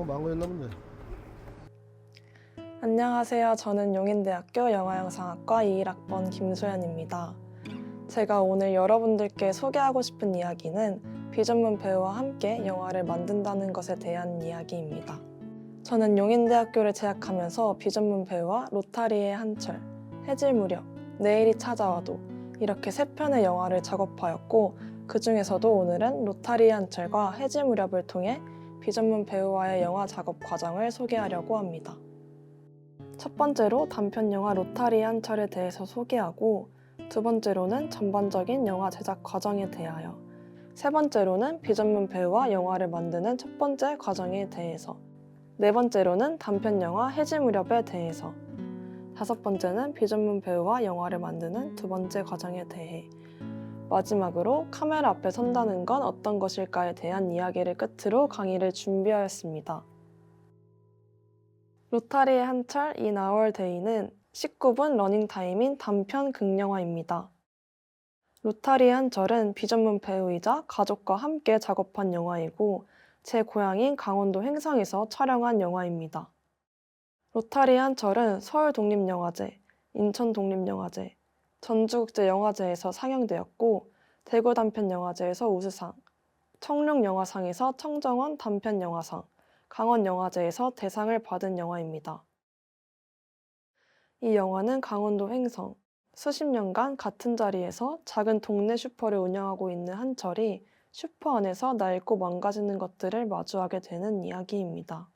망고였나 본데. 안녕하세요. 저는 용인대학교 영화영상학과 21학번 김소연입니다. 제가 오늘 여러분들께 소개하고 싶은 이야기는 비전문 배우와 함께 영화를 만든다는 것에 대한 이야기입니다. 저는 용인대학교를 재학하면서 비전문 배우와 로타리의 한철, 해질 무렵, 내일이 찾아와도 이렇게 3편의 영화를 작업하였고 그 중에서도 오늘은 로타리의 한철과 해질 무렵을 통해 비전문 배우와의 영화 작업 과정을 소개하려고 합니다. 첫 번째로 단편 영화 로타리의 한철에 대해서 소개하고 두 번째로는 전반적인 영화 제작 과정에 대하여 세 번째로는 비전문 배우와 영화를 만드는 첫 번째 과정에 대해서 네 번째로는 단편 영화 해질 무렵에 대해서 다섯 번째는 비전문 배우와 영화를 만드는 두 번째 과정에 대해 마지막으로 카메라 앞에 선다는 건 어떤 것일까에 대한 이야기를 끝으로 강의를 준비하였습니다. 로타리의 한철 In Our Day는 19분 러닝타임인 단편 극영화입니다. 로타리의 한철은 비전문 배우이자 가족과 함께 작업한 영화이고 제 고향인 강원도 횡성에서 촬영한 영화입니다. 로타리의 한철은 서울독립영화제, 인천독립영화제, 전주국제영화제에서 상영되었고 대구 단편영화제에서 우수상, 청룡영화상에서 청정원 단편영화상, 강원영화제에서 대상을 받은 영화입니다. 이 영화는 강원도 횡성, 수십 년간 같은 자리에서 작은 동네 슈퍼를 운영하고 있는 한철이 슈퍼 안에서 낡고 망가지는 것들을 마주하게 되는 이야기입니다.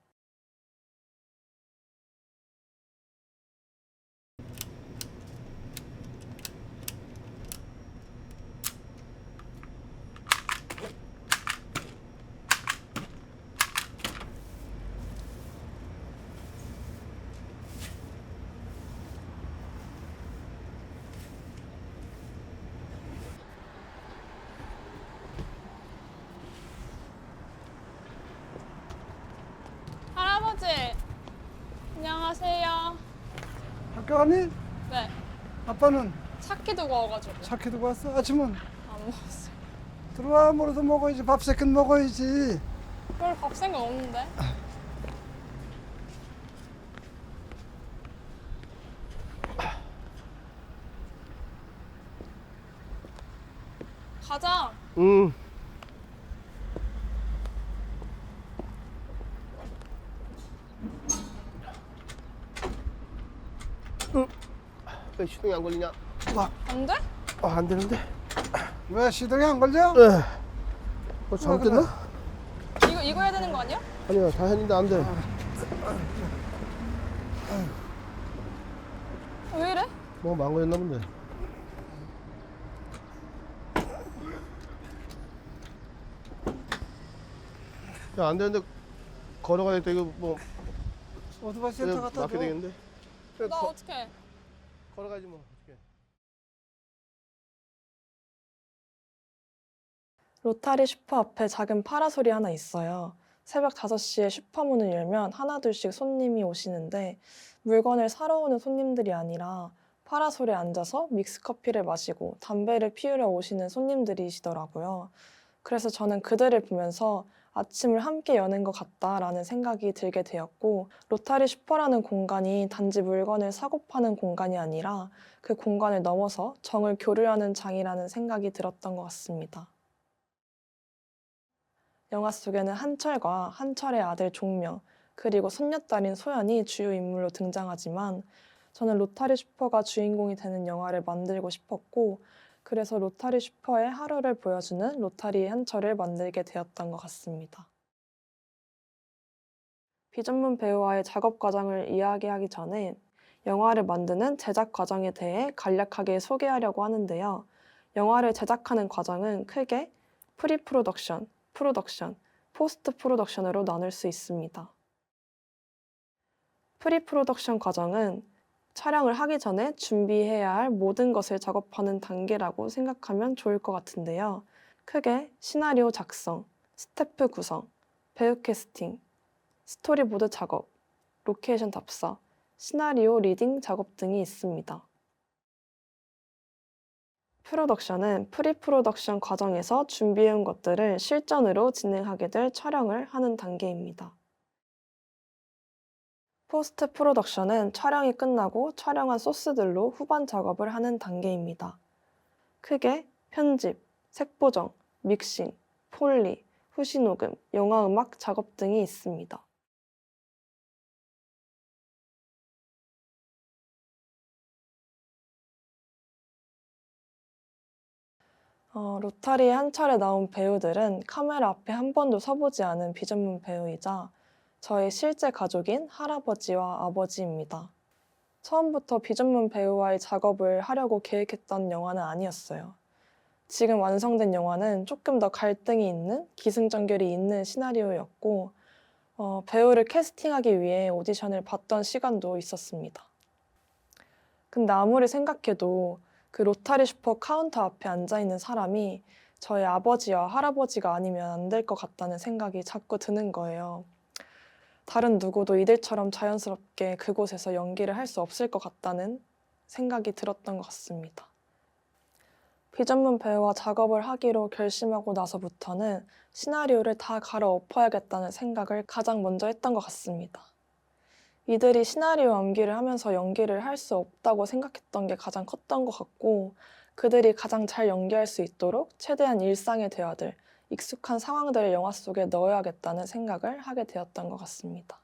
할아버지, 안녕하세요. 학교 가니? 네, 아빠는 차키 두고 와가지고 차키 두고 왔어? 아침은 안 먹었어요. 들어와. 뭐라도 먹어야지. 밥 새끼는 먹어야지. 별 밥 생각 없는데? 가자. 응. 왜 시동이 안 걸리냐? 안 돼? 안 되는데. 왜 시동이 안 걸려? 잘못됐나? 이거 해야 되는 거 아니야? 아니야, 다 했는데 안 돼. 왜 이래? 망고였나 본데. 야, 안 되는데 걸어가야겠다. 이거 뭐 오토바이 센터 갖다 막게 줘. 되겠는데? 그래, 나 어떡해? 걸어가지 뭐. 어떡해. 로타리 슈퍼 앞에 작은 파라솔이 하나 있어요. 새벽 5시에 슈퍼문을 열면 하나둘씩 손님이 오시는데 물건을 사러 오는 손님들이 아니라 파라솔에 앉아서 믹스커피를 마시고 담배를 피우러 오시는 손님들이시더라고요. 그래서 저는 그들을 보면서 아침을 함께 여는 것 같다라는 생각이 들게 되었고 로타리 슈퍼라는 공간이 단지 물건을 사고 파는 공간이 아니라 그 공간을 넘어서 정을 교류하는 장이라는 생각이 들었던 것 같습니다. 영화 속에는 한철과 한철의 아들 종명, 그리고 손녀딸인 소연이 주요 인물로 등장하지만 저는 로타리 슈퍼가 주인공이 되는 영화를 만들고 싶었고 그래서 로타리 슈퍼의 하루를 보여주는 로타리의 한철을 만들게 되었던 것 같습니다. 비전문 배우와의 작업 과정을 이야기하기 전에 영화를 만드는 제작 과정에 대해 간략하게 소개하려고 하는데요. 영화를 제작하는 과정은 크게 프리프로덕션, 프로덕션, 포스트 프로덕션으로 나눌 수 있습니다. 프리프로덕션 과정은 촬영을 하기 전에 준비해야 할 모든 것을 작업하는 단계라고 생각하면 좋을 것 같은데요. 크게 시나리오 작성, 스태프 구성, 배우 캐스팅, 스토리보드 작업, 로케이션 답사, 시나리오 리딩 작업 등이 있습니다. 프로덕션은 프리프로덕션 과정에서 준비해온 것들을 실전으로 진행하게 될 촬영을 하는 단계입니다. 포스트 프로덕션은 촬영이 끝나고 촬영한 소스들로 후반 작업을 하는 단계입니다. 크게 편집, 색보정, 믹싱, 폴리, 후시 녹음, 영화 음악 작업 등이 있습니다. 로타리에 한 차례 나온 배우들은 카메라 앞에 한 번도 서보지 않은 비전문 배우이자 저의 실제 가족인 할아버지와 아버지입니다. 처음부터 비전문 배우와의 작업을 하려고 계획했던 영화는 아니었어요. 지금 완성된 영화는 조금 더 갈등이 있는, 기승전결이 있는 시나리오였고, 배우를 캐스팅하기 위해 오디션을 봤던 시간도 있었습니다. 근데 아무리 생각해도 그 로타리 슈퍼 카운터 앞에 앉아있는 사람이 저의 아버지와 할아버지가 아니면 안 될 것 같다는 생각이 자꾸 드는 거예요. 다른 누구도 이들처럼 자연스럽게 그곳에서 연기를 할 수 없을 것 같다는 생각이 들었던 것 같습니다. 비전문 배우와 작업을 하기로 결심하고 나서부터는 시나리오를 다 갈아엎어야겠다는 생각을 가장 먼저 했던 것 같습니다. 이들이 시나리오 암기를 하면서 연기를 할 수 없다고 생각했던 게 가장 컸던 것 같고, 그들이 가장 잘 연기할 수 있도록 최대한 일상의 대화들, 익숙한 상황들을 영화 속에 넣어야겠다는 생각을 하게 되었던 것 같습니다.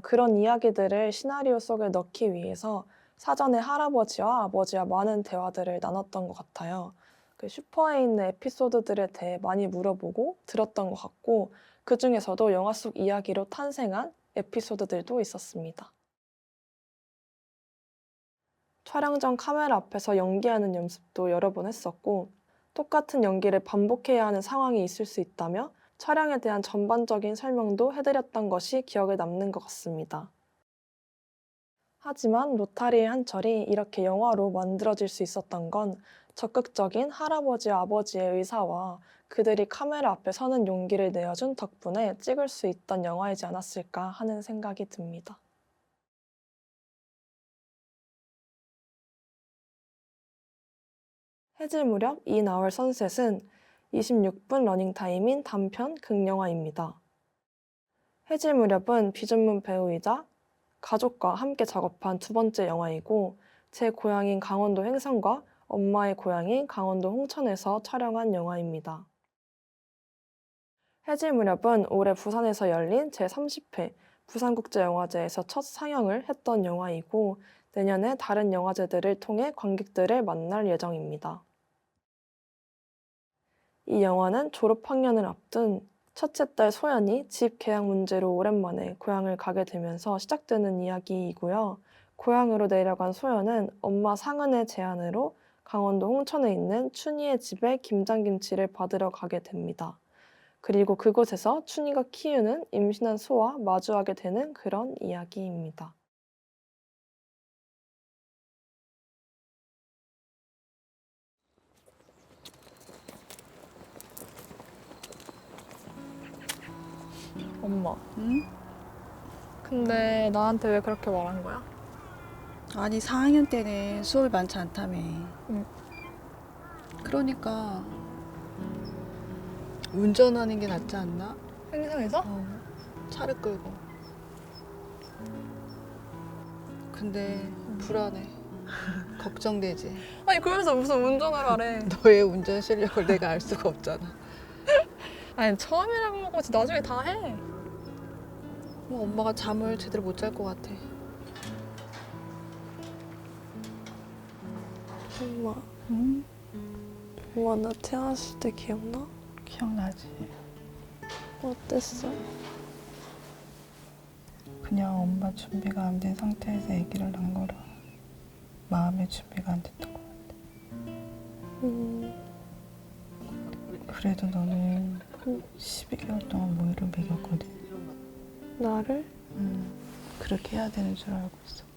그런 이야기들을 시나리오 속에 넣기 위해서 사전에 할아버지와 아버지와 많은 대화들을 나눴던 것 같아요. 그 슈퍼에 있는 에피소드들에 대해 많이 물어보고 들었던 것 같고, 그 중에서도 영화 속 이야기로 탄생한 에피소드들도 있었습니다. 촬영 전 카메라 앞에서 연기하는 연습도 여러 번 했었고, 똑같은 연기를 반복해야 하는 상황이 있을 수 있다며 촬영에 대한 전반적인 설명도 해드렸던 것이 기억에 남는 것 같습니다. 하지만 로타리의 한철이 이렇게 영화로 만들어질 수 있었던 건 적극적인 할아버지와 아버지의 의사와 그들이 카메라 앞에 서는 용기를 내어준 덕분에 찍을 수 있던 영화이지 않았을까 하는 생각이 듭니다. 해질 무렵 In Our Sunset은 26분 러닝타임인 단편 극영화입니다. 해질 무렵은 비전문 배우이자 가족과 함께 작업한 두 번째 영화이고, 제 고향인 강원도 횡성과 엄마의 고향인 강원도 홍천에서 촬영한 영화입니다. 해질 무렵은 올해 부산에서 열린 제30회 부산국제영화제에서 첫 상영을 했던 영화이고, 내년에 다른 영화제들을 통해 관객들을 만날 예정입니다. 이 영화는 졸업학년을 앞둔 첫째 딸 소연이 집 계약 문제로 오랜만에 고향을 가게 되면서 시작되는 이야기이고요. 고향으로 내려간 소연은 엄마 상은의 제안으로 강원도 홍천에 있는 춘희의 집에 김장김치를 받으러 가게 됩니다. 그리고 그곳에서 춘희가 키우는 임신한 소와 마주하게 되는 그런 이야기입니다. 엄마. 응? 근데 나한테 왜 그렇게 말한 거야? 아니 4학년 때는 수업이 많지 않다며. 응. 그러니까 운전하는 게 낫지 않나? 행사에서? 차를 끌고. 근데 불안해. 걱정되지. 아니 그러면서 무슨 운전을 하래. 너의 운전 실력을 내가 알 수가 없잖아. 아니 처음이라고 거지 나중에 다 해. 뭐 엄마가 잠을 제대로 못 잘 것 같아. 엄마, 응? 엄마 나 태어났을 때 기억나? 기억나지? 어땠어? 그냥 엄마 준비가 안 된 상태에서 아기를 낳은 거라 마음의 준비가 안 됐던 것 같아. 그래도 너는 12개월 동안 모유를 먹였거든. 나를? 그렇게 해야 되는 줄 알고 있었고.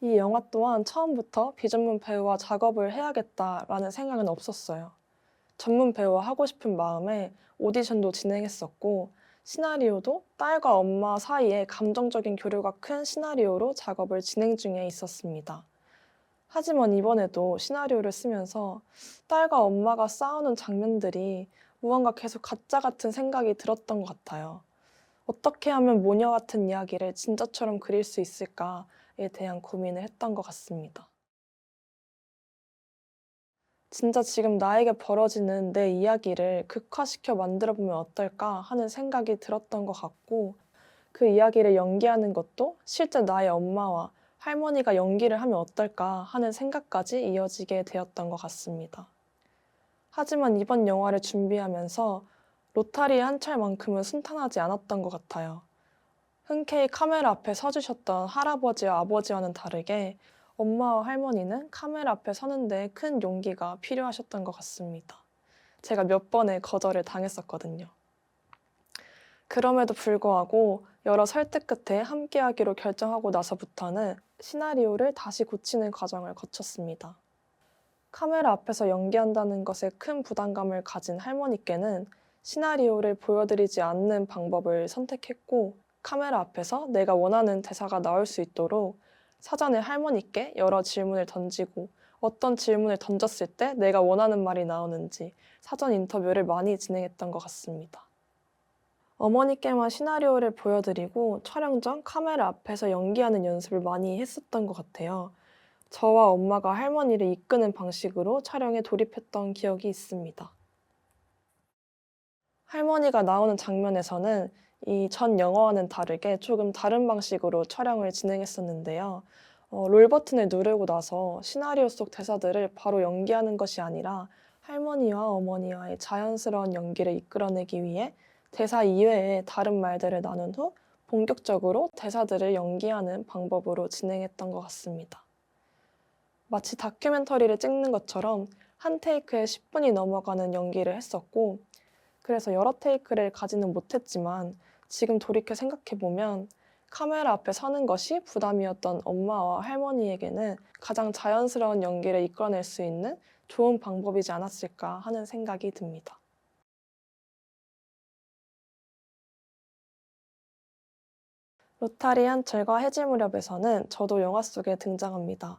이 영화 또한 처음부터 비전문 배우와 작업을 해야겠다라는 생각은 없었어요. 전문 배우와 하고 싶은 마음에 오디션도 진행했었고 시나리오도 딸과 엄마 사이에 감정적인 교류가 큰 시나리오로 작업을 진행 중에 있었습니다. 하지만 이번에도 시나리오를 쓰면서 딸과 엄마가 싸우는 장면들이 무언가 계속 가짜 같은 생각이 들었던 것 같아요. 어떻게 하면 모녀 같은 이야기를 진짜처럼 그릴 수 있을까에 대한 고민을 했던 것 같습니다. 진짜 지금 나에게 벌어지는 내 이야기를 극화시켜 만들어보면 어떨까 하는 생각이 들었던 것 같고 그 이야기를 연기하는 것도 실제 나의 엄마와 할머니가 연기를 하면 어떨까 하는 생각까지 이어지게 되었던 것 같습니다. 하지만 이번 영화를 준비하면서 로타리의 한철만큼은 순탄하지 않았던 것 같아요. 흔쾌히 카메라 앞에 서주셨던 할아버지와 아버지와는 다르게 엄마와 할머니는 카메라 앞에 서는데 큰 용기가 필요하셨던 것 같습니다. 제가 몇 번의 거절을 당했었거든요. 그럼에도 불구하고 여러 설득 끝에 함께하기로 결정하고 나서부터는 시나리오를 다시 고치는 과정을 거쳤습니다. 카메라 앞에서 연기한다는 것에 큰 부담감을 가진 할머니께는 시나리오를 보여드리지 않는 방법을 선택했고 카메라 앞에서 내가 원하는 대사가 나올 수 있도록 사전에 할머니께 여러 질문을 던지고 어떤 질문을 던졌을 때 내가 원하는 말이 나오는지 사전 인터뷰를 많이 진행했던 것 같습니다. 어머니께만 시나리오를 보여드리고 촬영 전 카메라 앞에서 연기하는 연습을 많이 했었던 것 같아요. 저와 엄마가 할머니를 이끄는 방식으로 촬영에 돌입했던 기억이 있습니다. 할머니가 나오는 장면에서는 이 전 영화와는 다르게 조금 다른 방식으로 촬영을 진행했었는데요. 롤 버튼을 누르고 나서 시나리오 속 대사들을 바로 연기하는 것이 아니라 할머니와 어머니와의 자연스러운 연기를 이끌어내기 위해 대사 이외에 다른 말들을 나눈 후 본격적으로 대사들을 연기하는 방법으로 진행했던 것 같습니다. 마치 다큐멘터리를 찍는 것처럼 한 테이크에 10분이 넘어가는 연기를 했었고 그래서 여러 테이크를 가지는 못했지만 지금 돌이켜 생각해보면 카메라 앞에 서는 것이 부담이었던 엄마와 할머니에게는 가장 자연스러운 연기를 이끌어낼 수 있는 좋은 방법이지 않았을까 하는 생각이 듭니다. 로타리 한철과 해질 무렵에서는 저도 영화 속에 등장합니다.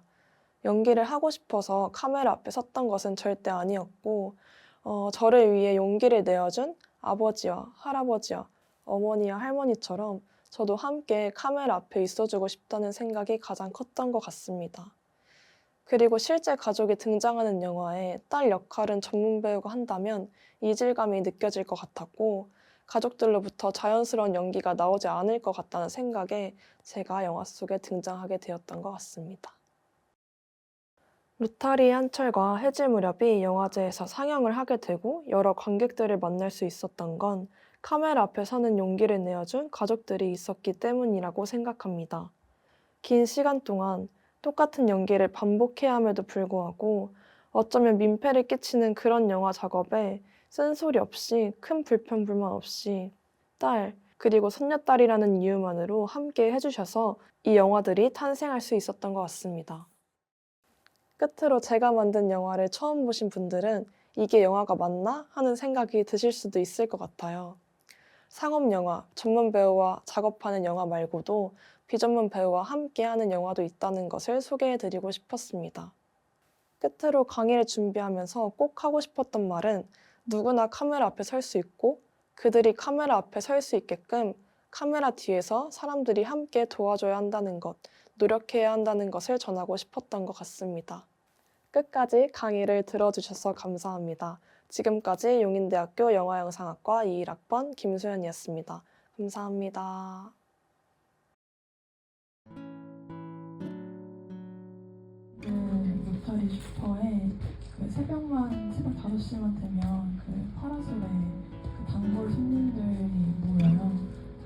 연기를 하고 싶어서 카메라 앞에 섰던 것은 절대 아니었고 저를 위해 용기를 내어준 아버지와 할아버지와 어머니와 할머니처럼 저도 함께 카메라 앞에 있어주고 싶다는 생각이 가장 컸던 것 같습니다. 그리고 실제 가족이 등장하는 영화에 딸 역할은 전문 배우가 한다면 이질감이 느껴질 것 같았고 가족들로부터 자연스러운 연기가 나오지 않을 것 같다는 생각에 제가 영화 속에 등장하게 되었던 것 같습니다. 로타리 한철과 해질 무렵이 영화제에서 상영을 하게 되고 여러 관객들을 만날 수 있었던 건 카메라 앞에 서는 용기를 내어준 가족들이 있었기 때문이라고 생각합니다. 긴 시간 동안 똑같은 연기를 반복해야 함에도 불구하고 어쩌면 민폐를 끼치는 그런 영화 작업에 쓴소리 없이 큰 불평 불만 없이 딸 그리고 손녀딸이라는 이유만으로 함께 해주셔서 이 영화들이 탄생할 수 있었던 것 같습니다. 끝으로 제가 만든 영화를 처음 보신 분들은 이게 영화가 맞나? 하는 생각이 드실 수도 있을 것 같아요. 상업영화, 전문 배우와 작업하는 영화 말고도 비전문 배우와 함께하는 영화도 있다는 것을 소개해드리고 싶었습니다. 끝으로 강의를 준비하면서 꼭 하고 싶었던 말은 누구나 카메라 앞에 설 수 있고 그들이 카메라 앞에 설 수 있게끔 카메라 뒤에서 사람들이 함께 도와줘야 한다는 것, 노력해야 한다는 것을 전하고 싶었던 것 같습니다. 끝까지 강의를 들어주셔서 감사합니다. 지금까지 용인대학교 영화영상학과 21학번 김소연이었습니다. 감사합니다. 로터리 슈퍼에 새벽 5시만 되면 파라솔에 단골 손님들이 모여요.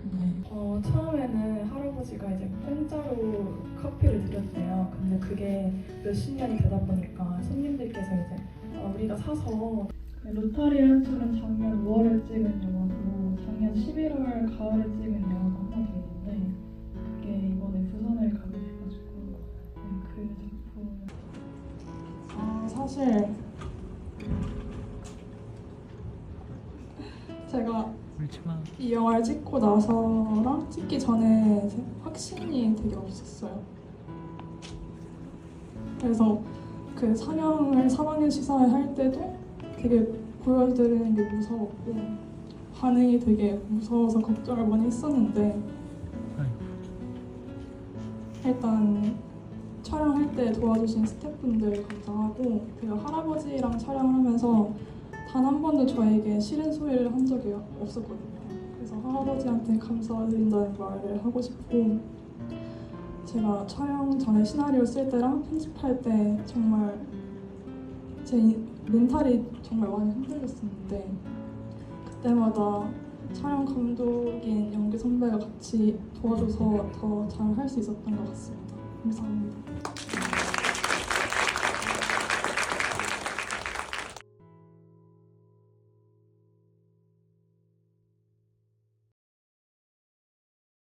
근데 처음에는 할아버지가 이제 공짜로 커피를 드렸대요. 근데 그게 몇십 년이 되다 보니까 손님들께서 이제 우리가 사서 로타리 한철은 작년 5월에 찍은 영화고 작년 11월 가을에 찍은 영화가 하나 더 있는데 그게 이번에 부산을 가게 돼가지고 사실 제가 이 영화를 찍고 나서랑 찍기 전에 확신이 되게 없었어요. 그래서 그 상영을 3학년 시사회 할 때도 되게 보여드리는 게 무서웠고 반응이 되게 무서워서 걱정을 많이 했었는데 일단 촬영할 때 도와주신 스태프분들 감사하고 제가 할아버지랑 촬영을 하면서 단 한 번도 저에게 싫은 소리를 한 적이 없었거든요. 그래서 할아버지한테 감사드린다는 말을 하고 싶고 제가 촬영 전에 시나리오 쓸 때랑 편집할 때 정말 제 멘탈이 정말 많이 흔들렸었는데 그때마다 촬영 감독인 연기 선배가 같이 도와줘서 더 잘 할 수 있었던 것 같습니다. 감사합니다.